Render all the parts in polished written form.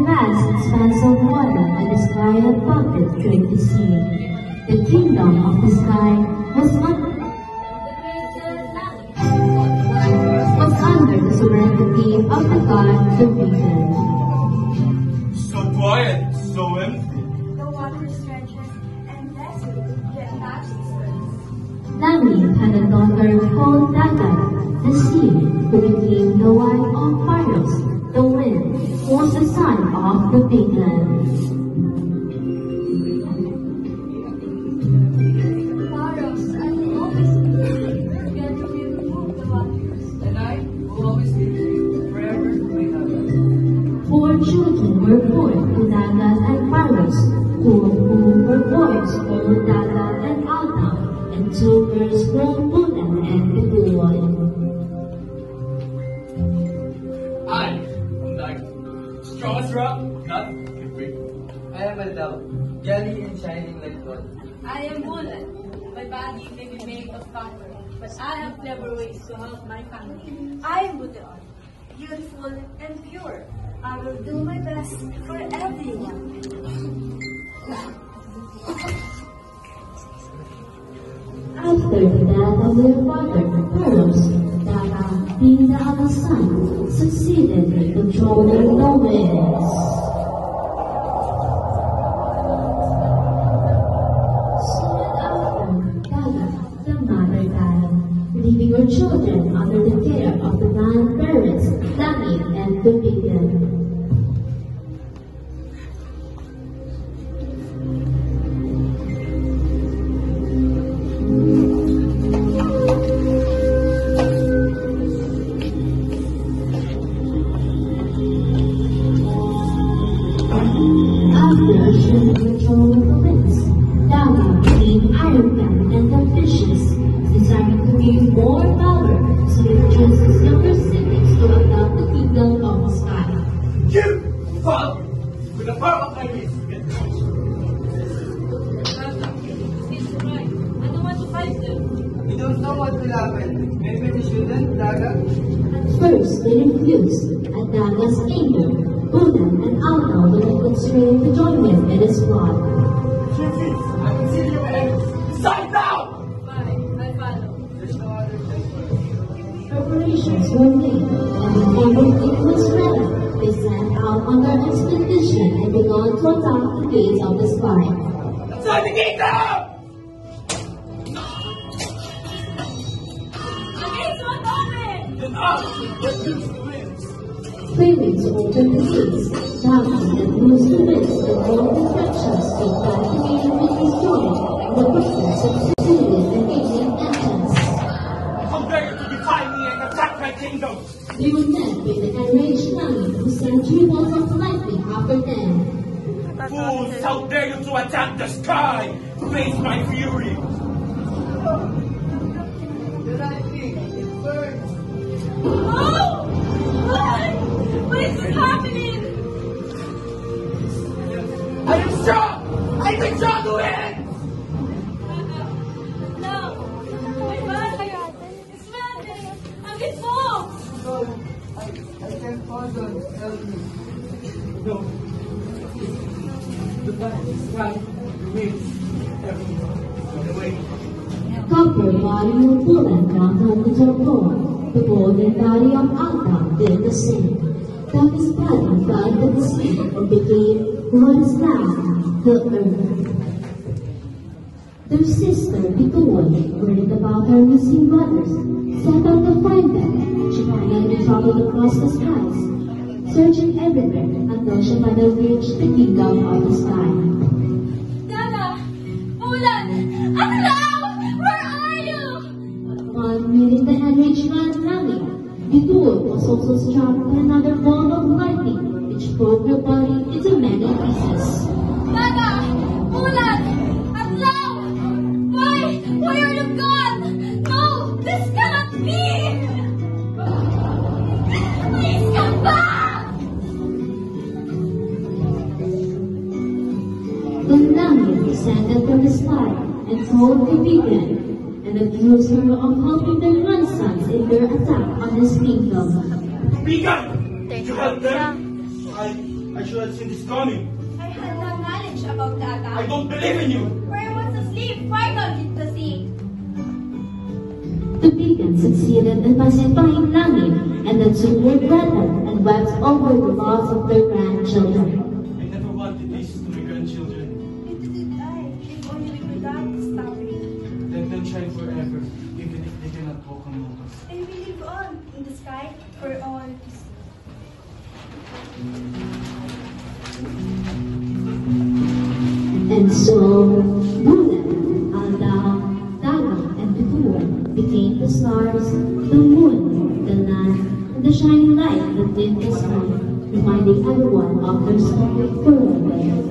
vast expanse of water and the sky above it during the sea. The kingdom of the sky was under the sovereignty of the god the Beacon. So quiet, so empty. The water stretches and desolate, yet not distance. Lamia had a daughter called Dagat, the sea, who became the wife of Paros, the wind, who was the son of the Beacon. Paros, I will always be with you, together we will move the waters. And I will always be with you forever, my Dagat. 4 children were born to Dagat and Paros, 2 of whom were boys called Dagat and Alta, and 2 girls called Bulan and Betuan. I am like strong as rock, not weak. I am a dove, jolly and shining like gold. I am Bulan. My body may be made of copper, but I have clever ways to help my family. I am Budeon, beautiful and pure. I will do my best for everyone. After the death of their father, Paros, Dagat, being the eldest son, succeeded in controlling the winds. Soon after, Dagat, the mother died, leaving her children under the care of the grandparents, Lamia and the Beacon. After assuming control of the winds, Dagat became arrogant and ambitious, desiring to gain more power, so he chose his younger siblings to adopt the kingdom of the sky. You, father, with the power of my wings, get He's right. I don't want to fight them. We don't know what will happen. Maybe we shouldn't, Dagat. At first, they refused. At Dagat's anger, Bulan and Alta were not constrained to join him in his plot. Please, I consider you my enemies. Decide now! Fine, I follow. There's no other choice. Preparations were made, and when everything was ready, they set out on their expedition and began to attack the gates of the sky. Inside the kingdom! The gates won't open! Then I will get loose the winds. Fairies opened the gates, Dagat and loosed the winds in all directions so that the gate would be destroyed, and the person succeeded in gaining entrance. How dare you to defy me and attack my kingdom? They were met by the enraged Nami, who sent 3 bolts of lightning after them. Fools, how dare you to attack the sky? Face my fury. The lightning, it burns. Oh! What is happening? I am strong! I can draw the wind! No! My body is melting! I'm get full! No, I can't hold on. Help me. No. The sky, the winds, everything. The way. Copper body of Bulan brought home the Torpor. The golden body of Alta did the same. Daga's body fell into the sea and became what is now the earth. Their sister, Betuan, worried about her missing brothers, set out to find them. She finally traveled across the skies, searching everywhere until she finally reached the kingdom of the sky. Daga! Bulan! Akalaw! Where are you? Upon meeting the enraged man Lamia, Betuan was also struck by another ball of lightning, which broke her body into many pieces. Daga! Bulan! Akalaw! Why are you gone? No! This cannot be! Please come back! Then Lamia descended from the sky and told the Beacon, and accused her of helping their grandsons in their attack on his kingdom. Beacon! Did you help them? I I should have seen this coming. I had no knowledge about the attack. I don't believe in you. For I was asleep, frightened at the sea. The beacon succeeded in pacifying Nani, and the two were glad and wept over the loss of their grandchildren. I never wanted this to my grandchildren. Neither did I, if only we could not stop it. Let them shine forever, even if they cannot walk among us. And we live on in the sky for all to see. And so, Bulan, Aldao, Daga, and Tutua became the stars, the moon, the land, and the shining light that lit the sky, reminding everyone of their story forever.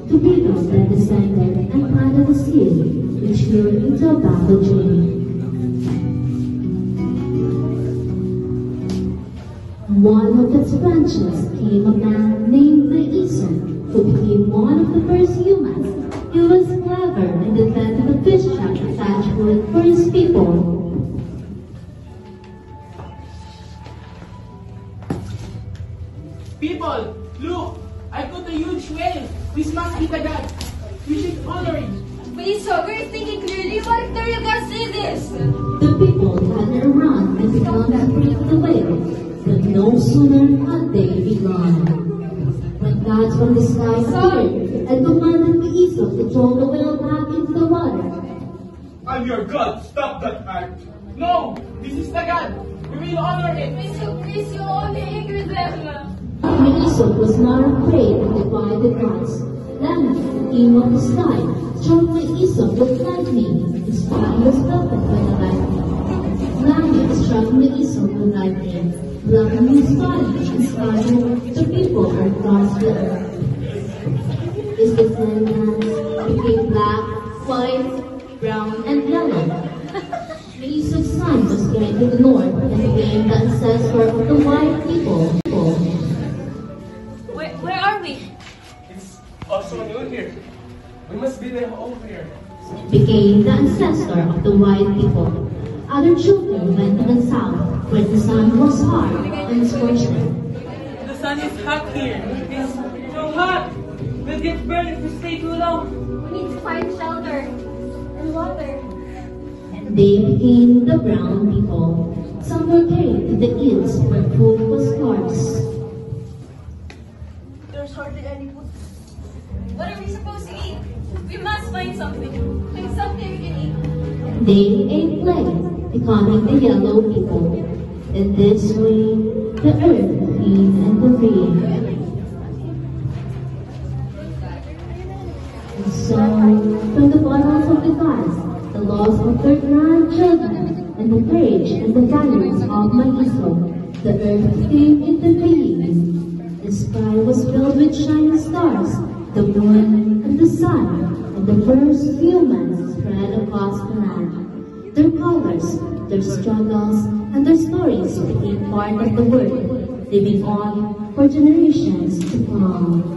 Tubigo then descended and planted the seed, which grew into a bamboo tree. One of its branches came a man named Naison, who became one of the first humans. He was clever and invented a fish trap to catch food for his people. People, look! I caught a huge whale! This must be the god! We should honor it! Wait, so we're thinking clearly, what if the real God see this? The people gathered around and began to pray to the whale, but no sooner had they begun, when God from the sky appeared and commanded Naison to throw the whale back into the water. I'm your God. Stop that act. No! This is the god! We will honor it! Please, you only angry them. Naison was not afraid of the divided gods. Lamech, the king of the sky, struck Naison with lightning. His body was melted by the lightning. Lamech struck Naison with lightning, blocking his body and scattering the people across the earth. His descendants became black, white, brown, and yellow. Naison's son was carried to the north and became the ancestor of the white people. Where are we? It's also new here. We must be the home here. Became the ancestor of the white people. Other children went to the south, where the sun was hard and scorching. The sun is hot here. It's so hot. We'll get burned if we stay too long. We need to find shelter and water. They became the brown people. Some were carried to the hills where food was scarce. There's hardly any food. What are we supposed to eat? We must find something. Find something we can eat. They ate clay, becoming the yellow people. In this way, the earth became and free. And so, from the bottoms of the gods, the loss of their grandchildren, and the courage and the values of Naison, the earth came into being. The sky was filled with shining stars, the moon and the sun, and the first humans spread across the land. Their colors, their struggles, and their stories became part of the world, living on for generations to come.